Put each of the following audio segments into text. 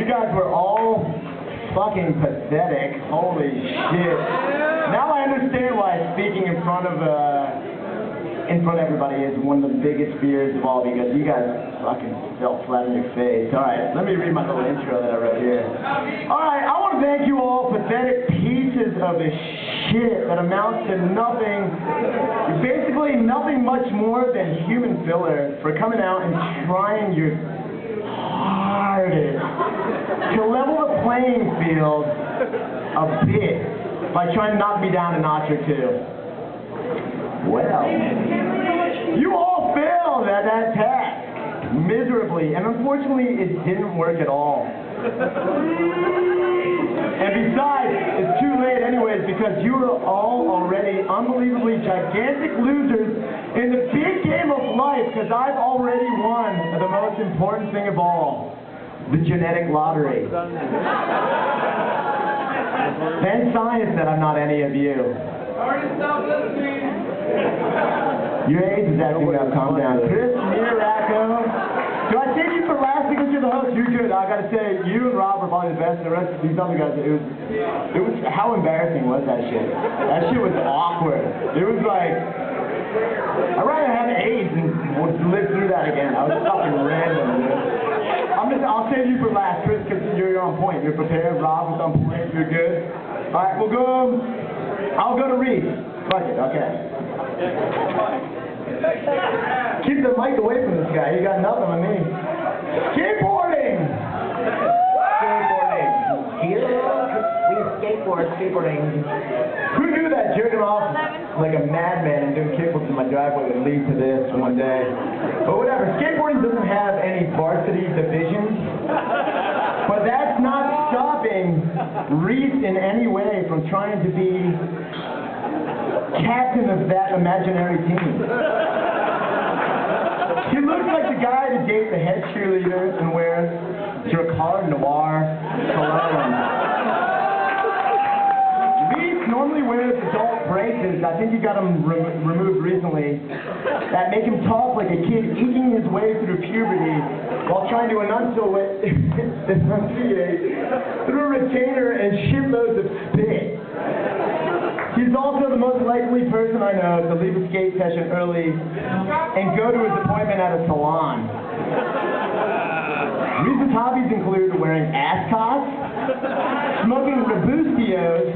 You guys were all fucking pathetic. Holy shit. Now I understand why speaking in front of everybody is one of the biggest fears of all, because you guys fucking fell flat on your face. Alright, let me read my little intro that I wrote here. Alright, I want to thank you all pathetic pieces of shit that amounts to nothing, basically nothing much more than human filler, for coming out and trying your hardest to level the playing field a bit by trying to knock me down a notch or two. Well, you all failed at that task miserably, and unfortunately it didn't work at all. And besides, it's too late anyways, because you are all already unbelievably gigantic losers in the big game of life, because I've already won the most important thing of all, the genetic lottery. Then science said I'm not any of you. Your age is acting up, calm down. Chris, Miracco. Do I take you for last because you're the host? You're good. I gotta say, you and Rob are probably the best, and the rest of these other guys, it was, how embarrassing was that shit? That shit was awkward. It was like, I'd rather have AIDS and live through that again. I was fucking random, dude. I'll save you for last, Chris, because you're on point. You're prepared. Rob is on point. You're good. Alright, we'll go. I'll go to Reese. Fuck it, okay. Keep the mic away from this guy. You got nothing on me. Skateboarding! Skateboarding. Here we skateboarding. Who knew that jerking off like a madman and doing kickflips in my driveway would lead to this one day? But whatever, skateboarding doesn't have any varsity divisions. But that's not stopping Reese in any way from trying to be captain of that imaginary team. He looks like the guy to date the head cheerleader and wear Dracar Noir cologne. Reese normally wears adult braces. I think he got them removed recently. That make him talk like a kid eking his way through puberty while trying to enunciate through a retainer and shitloads of spit. He's also the most likely person I know to leave a skate session early and go to his appointment at a salon. Reese's hobbies include wearing ascots, smoking Robustios,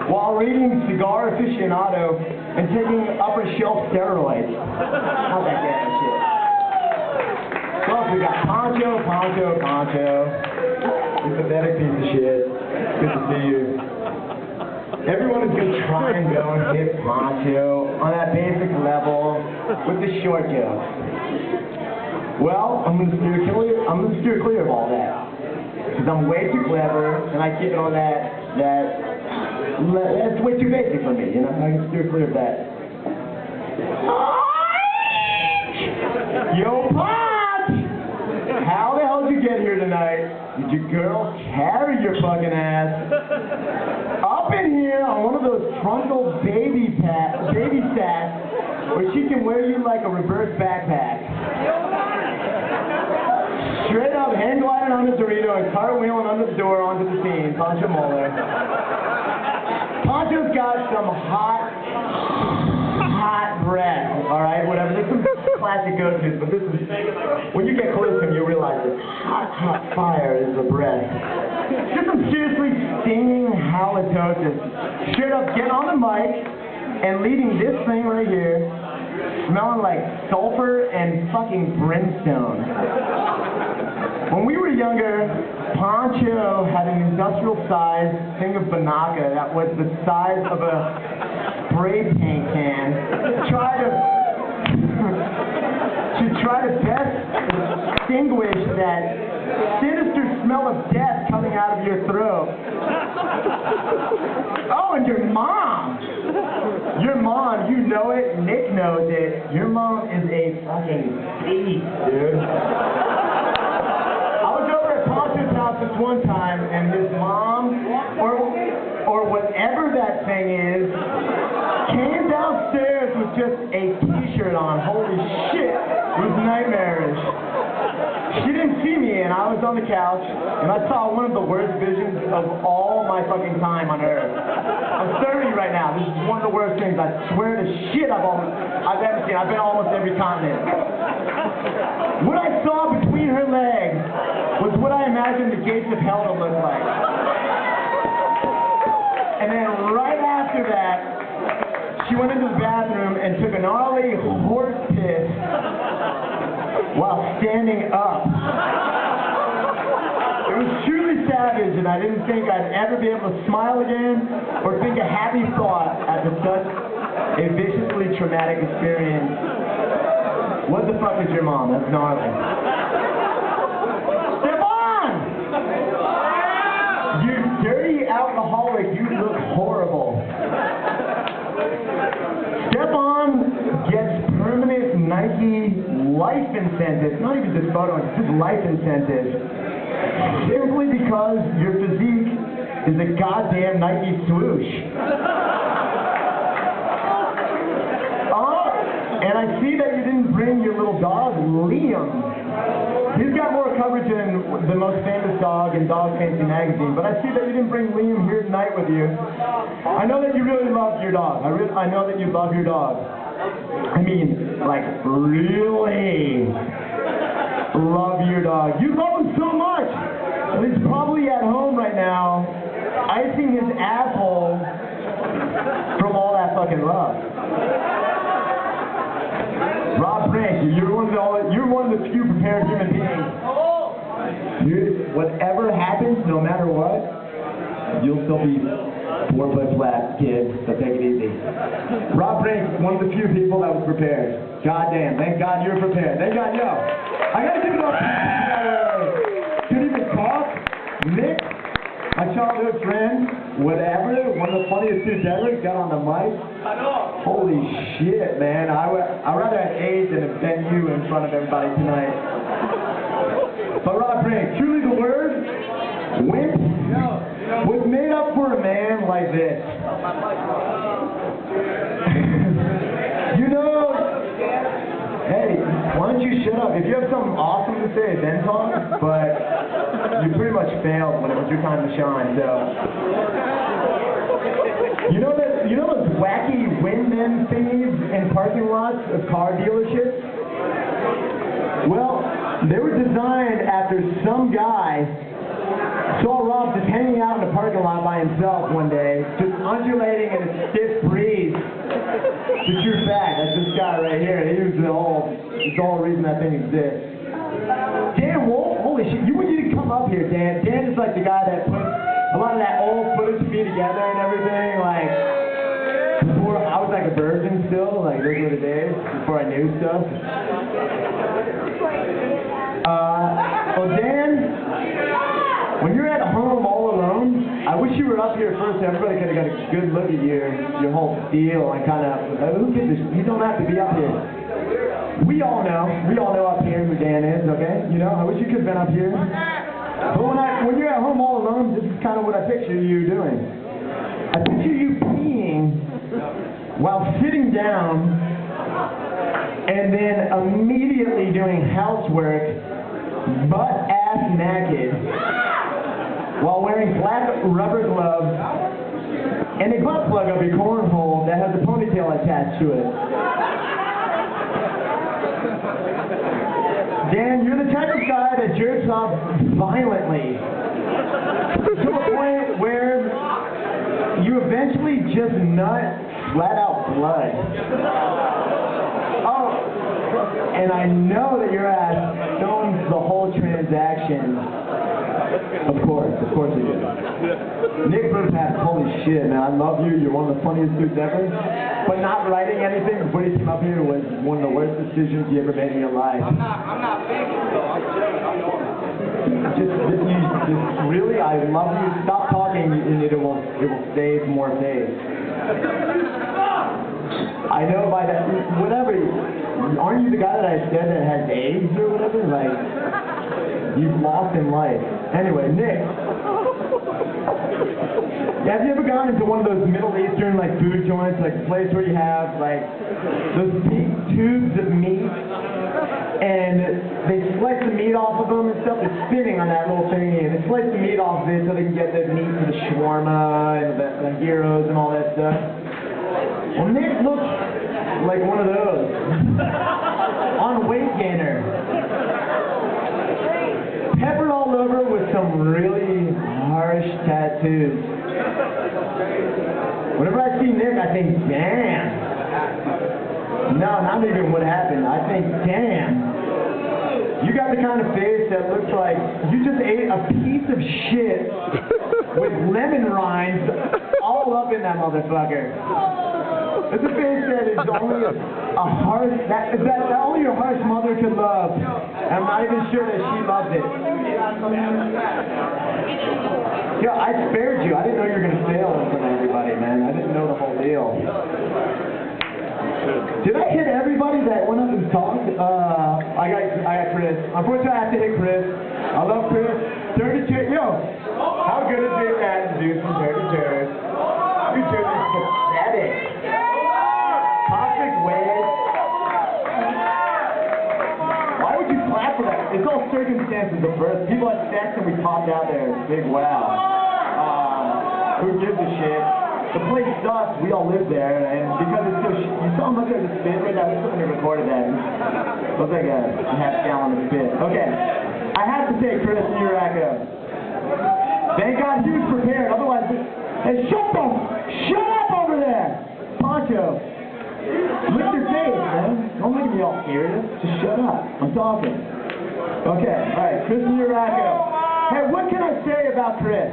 while reading Cigar Aficionado and taking upper shelf steroids. How'd that get that shit? Well, we got Poncho. You pathetic piece of shit. Good to see you. Everyone is going to try and go and hit Poncho on that basic level with the short jokes. Well, I'm going to steer clear of all that. Because I'm way too clever, and I keep it on that's way too basic for me, you know? I can steer clear of that. Yo, Pot! How the hell did you get here tonight? Did your girl carry your fucking ass up in here on one of those frontal baby sacks where she can wear you like a reverse backpack? Straight up hand gliding on the Dorito and cartwheeling under the door onto the scene, Poncho Moeller. Poncho's got some hot breath, alright, whatever. There's some classic go-tos, but this is, when you get close to him, you realize this hot fire is the breath. Just some seriously stinging halitosis. Straight up, get on the mic and leading this thing right here, smelling like sulfur and fucking brimstone. When we were younger, Poncho had an industrial-sized thing of Banaka that was the size of a spray paint can to try to best extinguish that sinister smell of death coming out of your throat. Oh, and your mom, you know it, Nick knows it. Your mom is a fucking beast, dude. I was over at Poncho's house this one time, and his mom, or whatever that thing is, came downstairs with just a t-shirt on. Holy shit, it was nightmarish. She didn't see me, and I was on the couch, and I saw one of the worst visions of all my fucking time on Earth. I'm 30 right now. This is one of the worst things. I swear to shit I've ever seen. I've been almost every continent. What I saw between her legs was what I imagined the gates of hell to look like. And then right after that, she went into the bathroom and took a gnarly horse piss while standing up. It was truly savage, and I didn't think I'd ever be able to smile again or think a happy thought after such a viciously traumatic experience. What the fuck is your mom? That's gnarly. You dirty alcoholic, you look horrible. Stepan gets permanent Nike life incentives, not even just photo, it's just life incentives, simply because your physique is a goddamn Nike swoosh. And I see that you didn't bring your little dog, Liam. He's got more coverage than the most famous dog in Dog Fancy magazine, but I see that you didn't bring Liam here tonight with you. I know that you really love your dog. I know that you love your dog. I mean, like, really love your dog. You love him so much. And he's probably at home right now, icing his asshole from all that fucking love. Rob Brink, you're one of the few prepared human beings. Whatever happens, no matter what, you'll still be 4 foot flat, kid. So take it easy. Rob Brink, one of the few people that was prepared. God damn, thank God you're prepared. Thank God, yo. I gotta give it up to couldn't even talk. Nick, my childhood friend, whatever, one of the funniest dudes ever, got on the mic. Holy shit, man. I'd rather have AIDS than have been you in front of everybody tonight. But Rob Brink, truly the word, wimp, was made up for a man like this. You know, hey, why don't you shut up? If you have something awesome to say, then talk, but you pretty much failed when it was your time to shine, so. You know those wacky windman thingies in parking lots of car dealerships? Well, they were designed after some guy saw Rob just hanging out in the parking lot by himself one day, just undulating in a stiff breeze. It's a true fact. That's this guy right here. He was the whole reason that thing exists. Dan Wolf, holy shit, you need to come up here, Dan. Dan is like the guy that puts a lot of that old footage of me together and everything, like, before I was like a virgin still, like those were the days, before I knew stuff. Well, Dan, when you're at home all alone, I wish you were up here first so everybody could have got a good look at your whole deal and kind of, who gives a shit? You don't have to be up here. We all know up here who Dan is, okay? You know, I wish you could have been up here. But when you're at home all alone, this is kind of what I picture you doing. I picture you peeing while sitting down and then immediately doing housework, butt-ass naked, while wearing black rubber gloves and a butt plug of your cornhole that has a ponytail attached to it. Dan, you're the type of guy that jerks off violently to a point where you eventually just nut flat out blood. Oh, and I know that your ass owns the whole transaction. Of course you do. Nick Brupass, holy shit, man, I love you. You're one of the funniest dudes ever. But not writing anything before you came up here was one of the worst decisions you ever made in your life. I'm not famous, though. Just really, I love you. Stop talking, and it will save more face. I know by that, whatever. Aren't you the guy that I said that has AIDS or whatever? Like, you've lost in life. Anyway, Nick. Have you ever gone into one of those Middle Eastern, like, food joints, like, the place where you have, like, those big tubes of meat and they slice the meat off of them and stuff. It's spinning on that little thingy, and they slice the meat off of it so they can get the meat for the shawarma and the gyros and all that stuff. Well, Nick looks like one of those on a weight gainer, peppered all over with some really harsh tattoos. Whenever I see Nick, I think, damn. No, not even what happened. I think, damn. You got the kind of face that looks like you just ate a piece of shit with lemon rinds all up in that motherfucker. It's a face that is only a harsh, that only your harsh mother could love. I'm not even sure that she loves it. Yeah, I spared you. I didn't know you were going to fail in front of everybody, man. I didn't know the whole deal. Did I hit everybody that went up and talked? I got Chris. Unfortunately, I have to hit Chris. I love Chris. Dirty Chick. Yo, how good is it at doing some dirty chairs? You two is pathetic. Toxic ways. Why would you clap for that? It's all circumstances of birth. People had sex and we popped out there. Big wow. Who gives a shit? The place sucks, we all live there, and because it's so you saw how much I just spit right now, I just recorded that. It was like a half gallon of spit. Okay, I have to say, Chris and Uraka, thank God he was prepared, otherwise, hey, shut up over there! Poncho, lift your face, man. Don't look at me all serious, just shut up, I'm talking. Okay, alright, Chris and Uraka. Hey, what can I say about Chris?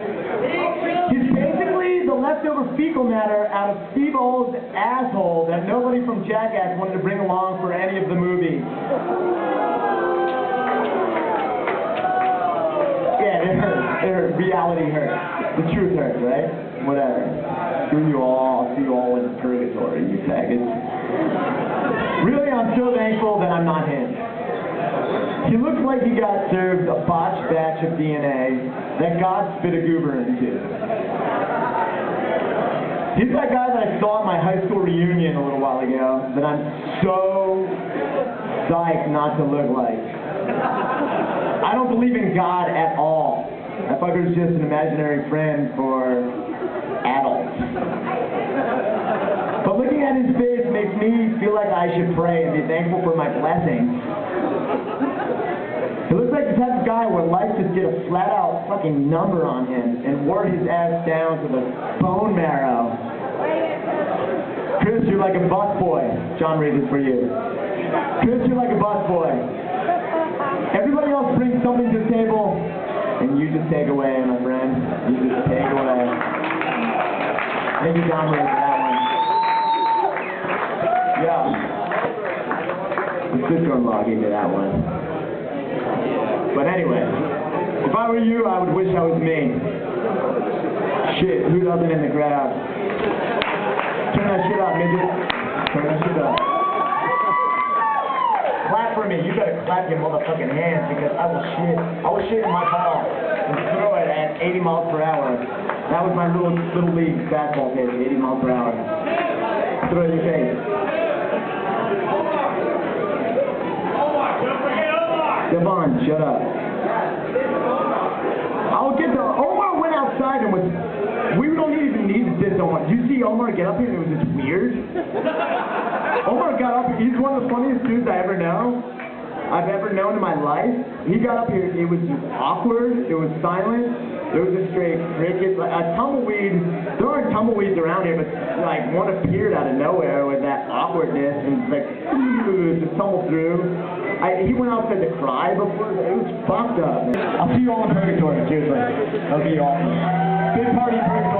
He's basically the leftover fecal matter out of Steve O's asshole that nobody from Jackass wanted to bring along for any of the movies. Yeah, it hurts. It hurts. Reality hurts. The truth hurts, right? Whatever. Screw you all. I'll see you all in purgatory, you faggots. Really, I'm so thankful that I'm not him. He looks like he got served a botched batch of DNA that God spit a goober into. He's that guy that I saw at my high school reunion a little while ago that I'm so psyched not to look like. I don't believe in God at all. That fucker's just an imaginary friend for adults. But looking at his face makes me feel like I should pray and be thankful for my blessings. He looks like the type of guy where life just did a flat-out fucking number on him and wore his ass down to the bone marrow. Chris, you're like a busboy. John Reed is for you. Chris, you're like a busboy. Everybody else brings something to the table, and you just take away, my friend. You just take away. Thank you, John Reed, for that one. Yeah. My sister-in-law gave me that one. But anyway, if I were you, I would wish I was me. Shit, who doesn't in the crowd? Turn that shit up, midget. Turn that shit up. Clap for me. You better clap your motherfucking hands because I will shit in my ball and throw it at 80 miles per hour. That was my little league fastball pitch, 80 miles per hour. Throw it in your face. Devon, shut up. I'll get to Omar went outside and was. We don't even need to diss Omar. Did you see Omar get up here and it was just weird? Omar got up. He's one of the funniest dudes I've ever known in my life. He got up here. It was just awkward. It was silent. There was a straight cricket, a tumbleweed. There aren't tumbleweeds around here, but like one appeared out of nowhere with that awkwardness and like just tumbled through. He went outside to cry before. It was fucked up. Man. I'll see you all in purgatory. Seriously, that'll be awesome. Big party in purgatory.